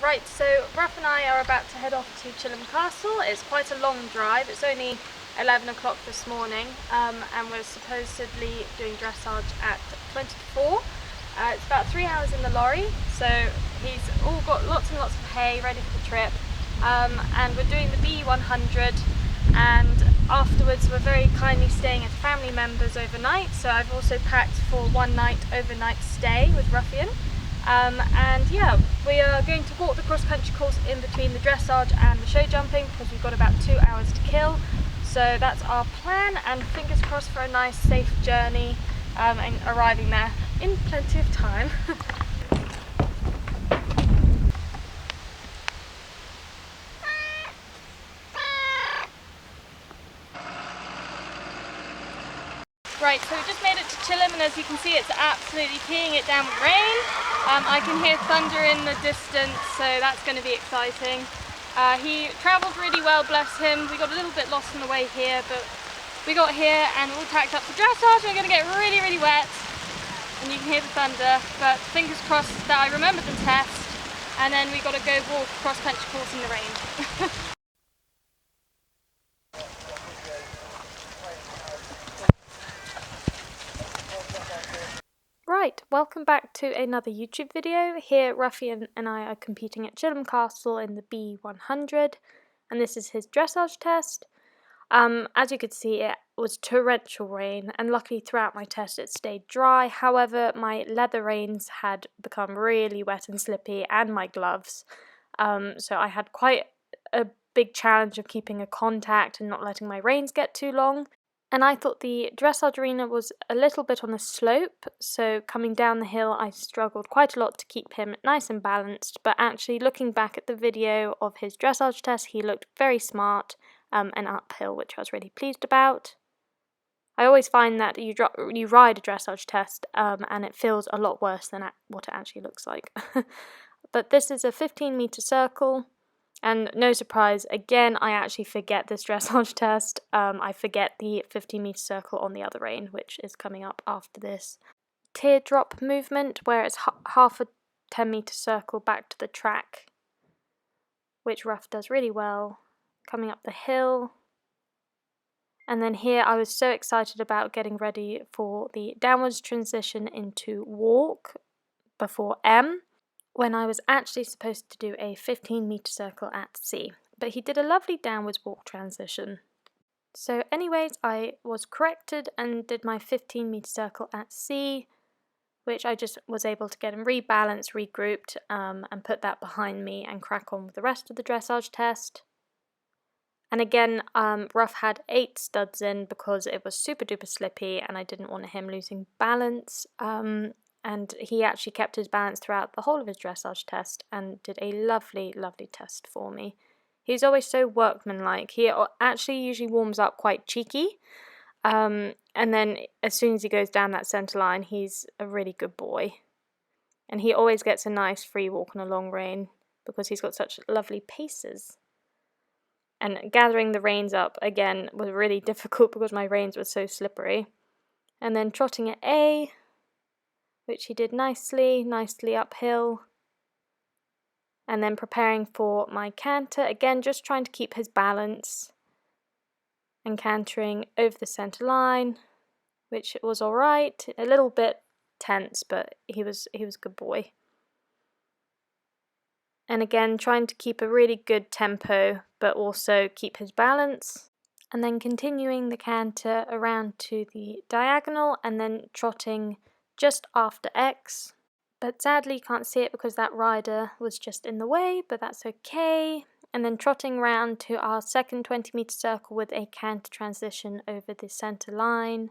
Right, so Ruff and I are about to head off to Chilham Castle. It's quite a long drive. It's only 11 o'clock this morning, and we're supposedly doing dressage at 20 to 4. It's about 3 hours in the lorry, so he's all got lots and lots of hay ready for the trip. And we're doing the B100, and afterwards we're very kindly staying at a family member's overnight, so I've also packed for 1 night overnight stay with Ruffian. And yeah, we are going to walk the cross-country course in between the dressage and the show jumping because we've got about 2 hours to kill. So that's our plan, and fingers crossed for a nice safe journey and arriving there in plenty of time. Right, so we just made it to Chilham, and as you can see it's absolutely peeing it down with rain. I can hear thunder in the distance, so that's going to be exciting. He travelled really well, bless him. We got a little bit lost on the way here, but we got here and we're all packed up for dressage. We're going to get really, really wet, and you can hear the thunder, but fingers crossed that I remembered the test, and then we got to go walk cross-country course in the rain. Right, welcome back to another YouTube video. Here Ruffian and I are competing at Chilham Castle in the B100, and this is his dressage test. As you could see, it was torrential rain, and luckily throughout my test it stayed dry. However, my leather reins had become really wet and slippy, and my gloves. So I had quite a big challenge of keeping a contact and not letting my reins get too long. And I thought the dressage arena was a little bit on a slope, so coming down the hill I struggled quite a lot to keep him nice and balanced, but actually looking back at the video of his dressage test, he looked very smart and uphill, which I was really pleased about. I always find that you ride a dressage test and it feels a lot worse than what it actually looks like. But this is a 15-metre circle. And no surprise, again, I actually forget this dressage test. I forget the 15-metre circle on the other rein, which is coming up after this. Teardrop movement, where it's half a 10-metre circle back to the track, which Ruff does really well. Coming up the hill. And then here I was so excited about getting ready for the downwards transition into walk before M, when I was actually supposed to do a 15-metre circle at C, but he did a lovely downwards walk transition. So anyways, I was corrected and did my 15-metre circle at C, which I just was able to get him rebalanced, regrouped, and put that behind me and crack on with the rest of the dressage test. And again, Ruff had 8 studs in because it was super duper slippy and I didn't want him losing balance. And he actually kept his balance throughout the whole of his dressage test and did a lovely, lovely test for me. He's always so workmanlike. He actually usually warms up quite cheeky. And then as soon as he goes down that centre line, he's a really good boy. And he always gets a nice free walk on a long rein because he's got such lovely paces. And gathering the reins up, again, was really difficult because my reins were so slippery. And then trotting at A, which he did nicely uphill. And then preparing for my canter, again just trying to keep his balance and cantering over the centre line, which was alright, a little bit tense, but he was a good boy. And again trying to keep a really good tempo but also keep his balance. And then continuing the canter around to the diagonal and then trotting just after X, but sadly you can't see it because that rider was just in the way, but that's okay. And then trotting round to our second 20-metre circle with a canter transition over the centre line.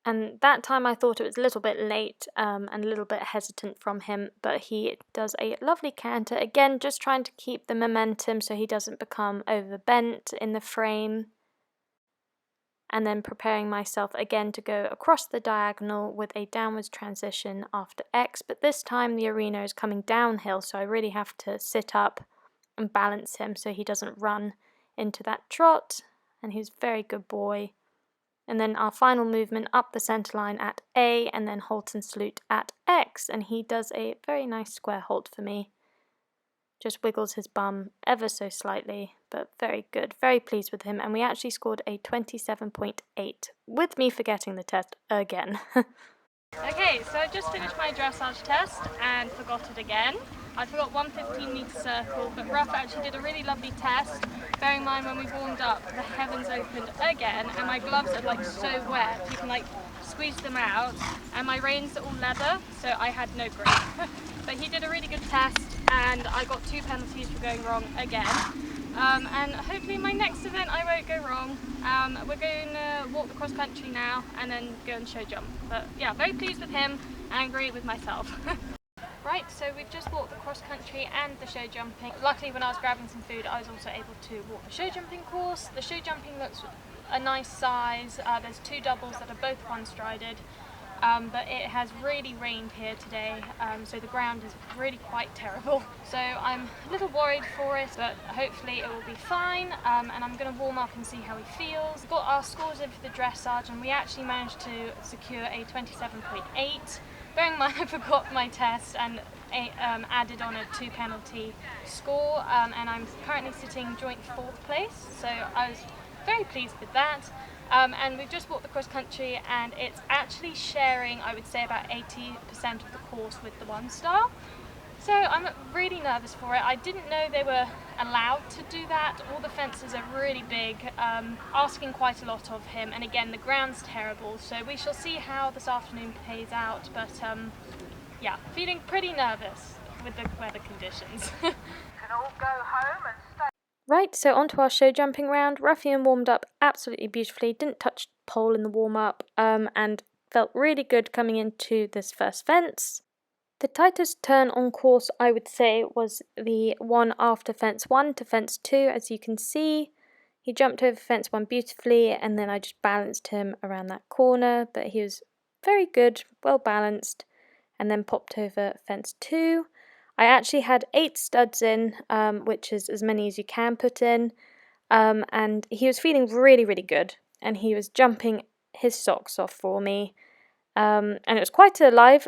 And that time I thought it was a little bit late and a little bit hesitant from him, but he does a lovely canter, again just trying to keep the momentum so he doesn't become overbent in the frame. And then preparing myself again to go across the diagonal with a downwards transition after X, but this time the arena is coming downhill, so I really have to sit up and balance him so he doesn't run into that trot, and he's a very good boy. and then our final movement up the centre line at A, and then halt and salute at X, and he does a very nice square halt for me. Just wiggles his bum ever so slightly, but very good, very pleased with him, and we actually scored a 27.8, with me forgetting the test again. Okay, so I just finished my dressage test and forgot it again. I forgot 115 metre circle, but Ruff actually did a really lovely test. Bearing in mind when we warmed up, the heavens opened again, and my gloves are like so wet, you can like squeeze them out, and my reins are all leather, so I had no grip. But he did a really good test, and I got 2 penalties for going wrong again. And hopefully in my next event I won't go wrong. We're going to walk the cross country now and then go and show jump. But yeah, very pleased with him, angry with myself. Right, so we've just walked the cross country and the show jumping. Luckily when I was grabbing some food I was also able to walk the show jumping course. The show jumping looks a nice size. There's 2 doubles that are both one-strided. But it has really rained here today, so the ground is really quite terrible. So I'm a little worried for it, but hopefully it will be fine, and I'm going to warm up and see how he feels. Got our scores in for the dressage, and we actually managed to secure a 27.8. Bearing in mind I forgot my test and added on a 2 penalty score, and I'm currently sitting joint 4th place, so I was very pleased with that. And we've just walked the cross country, and it's actually sharing, I would say, about 80% of the course with the 1-star. So I'm really nervous for it. I didn't know they were allowed to do that. All the fences are really big, asking quite a lot of him, and again the ground's terrible, so we shall see how this afternoon plays out, but yeah, feeling pretty nervous with the weather conditions. Can all go home and stay. Right, so on to our show jumping round. Ruffian warmed up absolutely beautifully, didn't touch pole in the warm-up, and felt really good coming into this first fence. The tightest turn on course, I would say, was the one after fence 1 to fence 2, as you can see. He jumped over fence 1 beautifully, and then I just balanced him around that corner, but he was very good, well balanced, and then popped over fence 2. I actually had 8 studs in, which is as many as you can put in, and he was feeling really, really good, and he was jumping his socks off for me, and it was quite a live,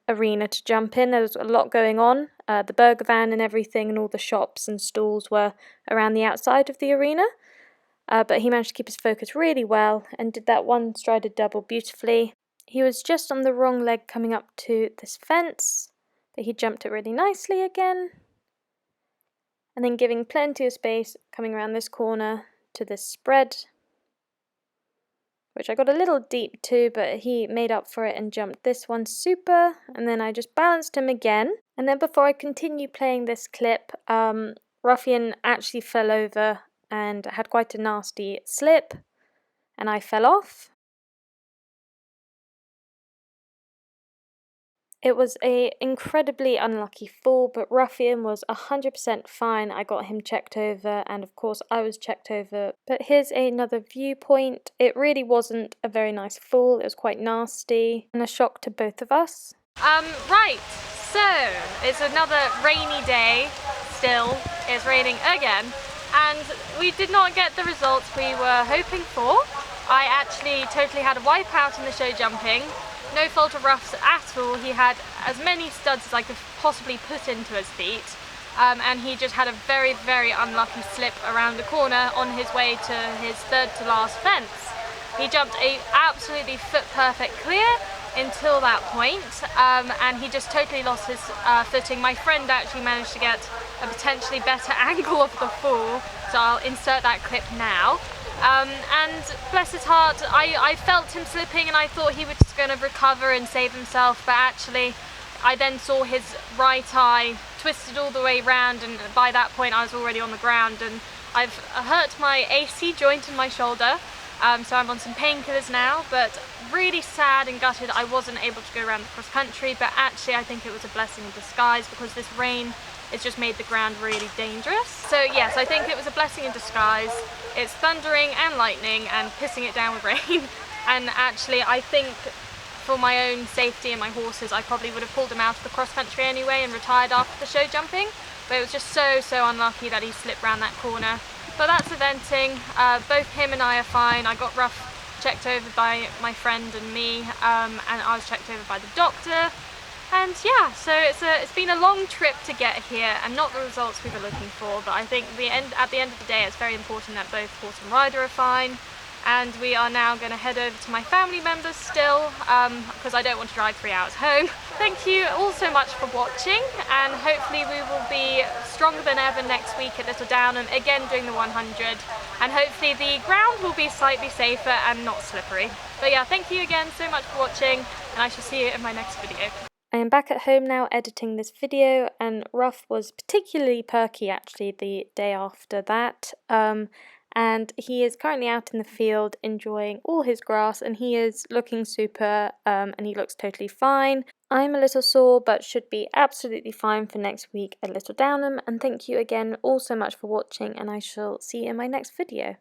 arena to jump in. There was a lot going on. The burger van and everything, and all the shops and stalls were around the outside of the arena, but he managed to keep his focus really well and did that 1-strided double beautifully. He was just on the wrong leg coming up to this fence, but he jumped it really nicely again, and then giving plenty of space coming around this corner to this spread, which I got a little deep too, but he made up for it and jumped this one super, and then I just balanced him again. And then before I continue playing this clip, Ruffian actually fell over and had quite a nasty slip, and I fell off. It was an incredibly unlucky fall, but Ruffian was 100% fine. I got him checked over, and of course I was checked over. But here's another viewpoint. It really wasn't a very nice fall. It was quite nasty and a shock to both of us. Right, so it's another rainy day still. It's raining again, and we did not get the results we were hoping for. I actually totally had a wipeout in the show jumping. No fault of Ruff's at all. He had as many studs as I could possibly put into his feet, and he just had a very, very unlucky slip around the corner on his way to his 3rd to last fence. He jumped a absolutely foot perfect clear until that point, and he just totally lost his footing. My friend actually managed to get a potentially better angle of the fall, so I'll insert that clip now. And bless his heart, I felt him slipping and I thought he was just going to recover and save himself, but actually I then saw his right eye twisted all the way round, and by that point I was already on the ground, and I've hurt my AC joint in my shoulder, so I'm on some painkillers now, but really sad and gutted I wasn't able to go around the cross country. But actually I think it was a blessing in disguise, because this rain has just made the ground really dangerous. So yes, I think it was a blessing in disguise. It's thundering and lightning and pissing it down with rain, and actually I think for my own safety and my horses I probably would have pulled him out of the cross country anyway and retired after the show jumping, but it was just so unlucky that he slipped round that corner. But that's eventing. Both him and I are fine. I got Ruff checked over by my friend and me, and I was checked over by the doctor. And yeah, so it's been a long trip to get here and not the results we were looking for, but I think at the end of the day it's very important that both horse and rider are fine. And we are now going to head over to my family members still, because I don't want to drive 3 hours home. Thank you all so much for watching, and hopefully we will be stronger than ever next week at Little Downham, again doing the 100, and hopefully the ground will be slightly safer and not slippery. But yeah, thank you again so much for watching, and I shall see you in my next video. I am back at home now editing this video, and Ruff was particularly perky actually the day after that. And he is currently out in the field enjoying all his grass, and he is looking super, and he looks totally fine. I'm a little sore, but should be absolutely fine for next week at Little Downham, and thank you again all so much for watching, and I shall see you in my next video.